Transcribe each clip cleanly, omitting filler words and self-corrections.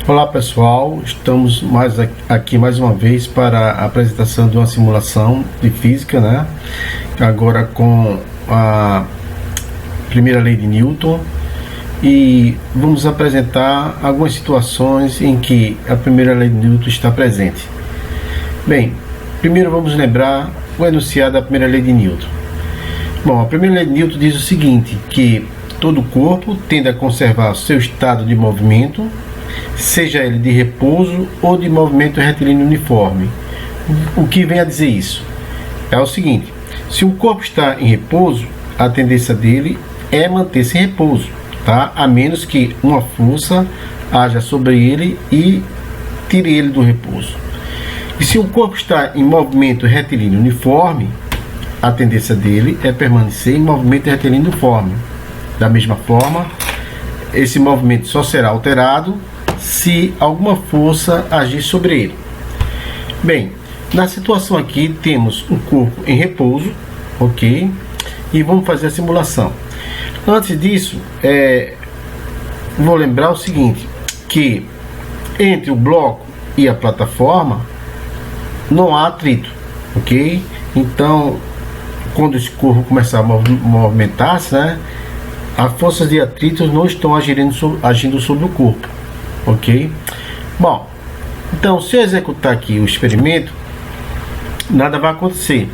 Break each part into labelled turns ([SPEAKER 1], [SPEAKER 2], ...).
[SPEAKER 1] Olá pessoal, estamos aqui mais uma vez para a apresentação de uma simulação de física, né? Agora com a primeira lei de Newton, e vamos apresentar algumas situações em que a primeira lei de Newton está presente. Bem, primeiro vamos lembrar o enunciado da primeira lei de Newton. Bom, a primeira lei de Newton diz o seguinte, que todo corpo tende a conservar seu estado de movimento, seja ele de repouso ou de movimento retilíneo uniforme. O que vem a dizer isso? É o seguinte: se um corpo está em repouso, a tendência dele é manter-se em repouso, tá? A menos que uma força haja sobre ele e tire ele do repouso. E se o corpo está em movimento retilíneo uniforme, a tendência dele é permanecer em movimento retilíneo uniforme. Da mesma forma, esse movimento só será alterado se alguma força agir sobre ele. Bem, na situação aqui temos um corpo em repouso, ok? E vamos fazer a simulação. Antes disso, vou lembrar o seguinte, que entre o bloco e a plataforma não há atrito, ok? Então, quando esse corpo começar a movimentar-se, né, as forças de atrito não estão agindo sobre o corpo. Ok? Bom, então se eu executar aqui o experimento, nada vai acontecer.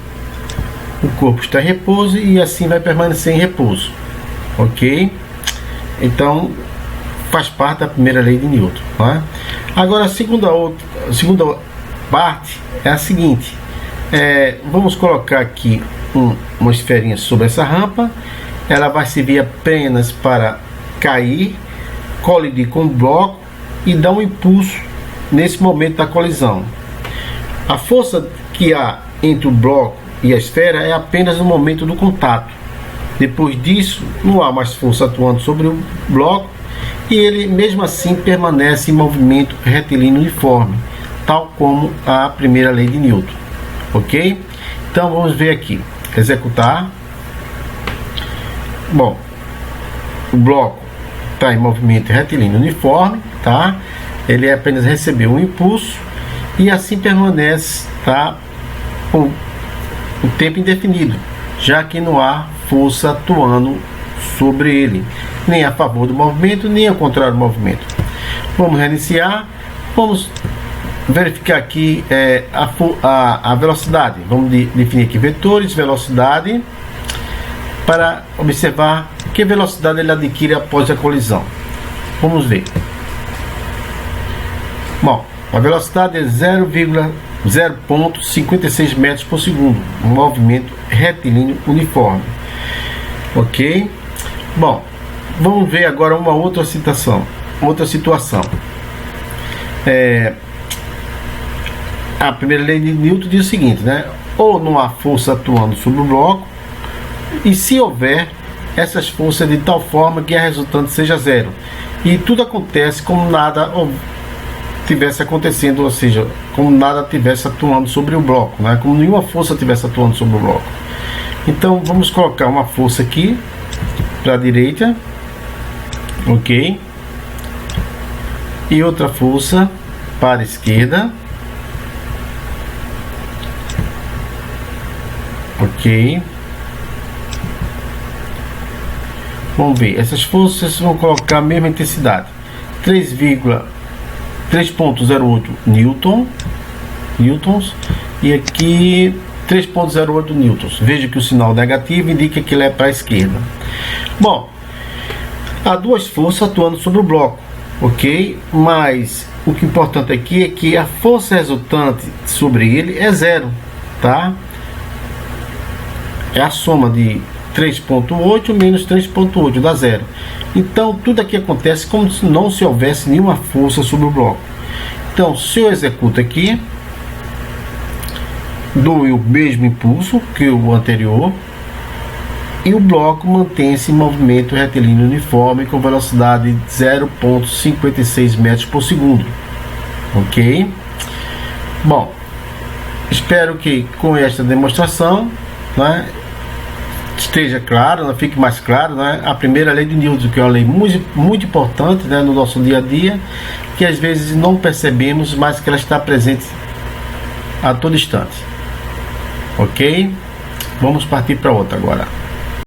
[SPEAKER 1] O corpo está em repouso e assim vai permanecer em repouso. Ok? Então faz parte da primeira lei de Newton, tá? Agora a segunda parte é a seguinte: vamos colocar aqui uma esferinha sobre essa rampa. Ela vai servir apenas para cair, colidir com o bloco e dar um impulso nesse momento da colisão. A força que há entre o bloco e a esfera é apenas no momento do contato. Depois disso, não há mais força atuando sobre o bloco e ele mesmo assim permanece em movimento retilíneo uniforme, tal como a primeira lei de Newton. Ok? Então vamos ver aqui. Executar. Bom, o bloco está em movimento retilíneo uniforme, tá? Ele apenas recebeu um impulso e assim permanece, tá, por um tempo indefinido, já que não há força atuando sobre ele, nem a favor do movimento, nem ao contrário do movimento. Vamos reiniciar, vamos verificar aqui a velocidade. Vamos definir aqui vetores, velocidade, para observar que velocidade ele adquire após a colisão. Vamos ver. Bom, a velocidade é 0,56 metros por segundo, um movimento retilíneo uniforme. Ok? Bom, vamos ver agora uma outra situação. A primeira lei de Newton diz o seguinte, né? Ou não há força atuando sobre o bloco, e se houver, essas forças de tal forma que a resultante seja zero. E tudo acontece como nada tivesse acontecendo, ou seja, como nada tivesse atuando sobre o bloco, né? Como nenhuma força tivesse atuando sobre o bloco. Então vamos colocar uma força aqui para a direita, ok? E outra força para a esquerda, ok? Vamos ver, essas forças vão colocar a mesma intensidade, 3,08 newtons, e aqui 3,08 newtons. Veja que o sinal negativo indica que ele é para a esquerda. Bom, há duas forças atuando sobre o bloco, ok? Mas o que é importante aqui é que a força resultante sobre ele é zero, tá? É a soma de 3,8 menos 3,8 dá zero. Então tudo aqui acontece como se não houvesse nenhuma força sobre o bloco. Então se eu executo aqui, dou o mesmo impulso que o anterior e o bloco mantém-se em movimento retilíneo uniforme com velocidade de 0,56 metros por segundo. Ok? Bom, espero que com esta demonstração, né, esteja claro, né, fique mais claro, né, a primeira lei de Newton, que é uma lei muito importante, né, no nosso dia a dia, que às vezes não percebemos, mas que ela está presente a todo instante. Ok? Vamos partir para outra agora.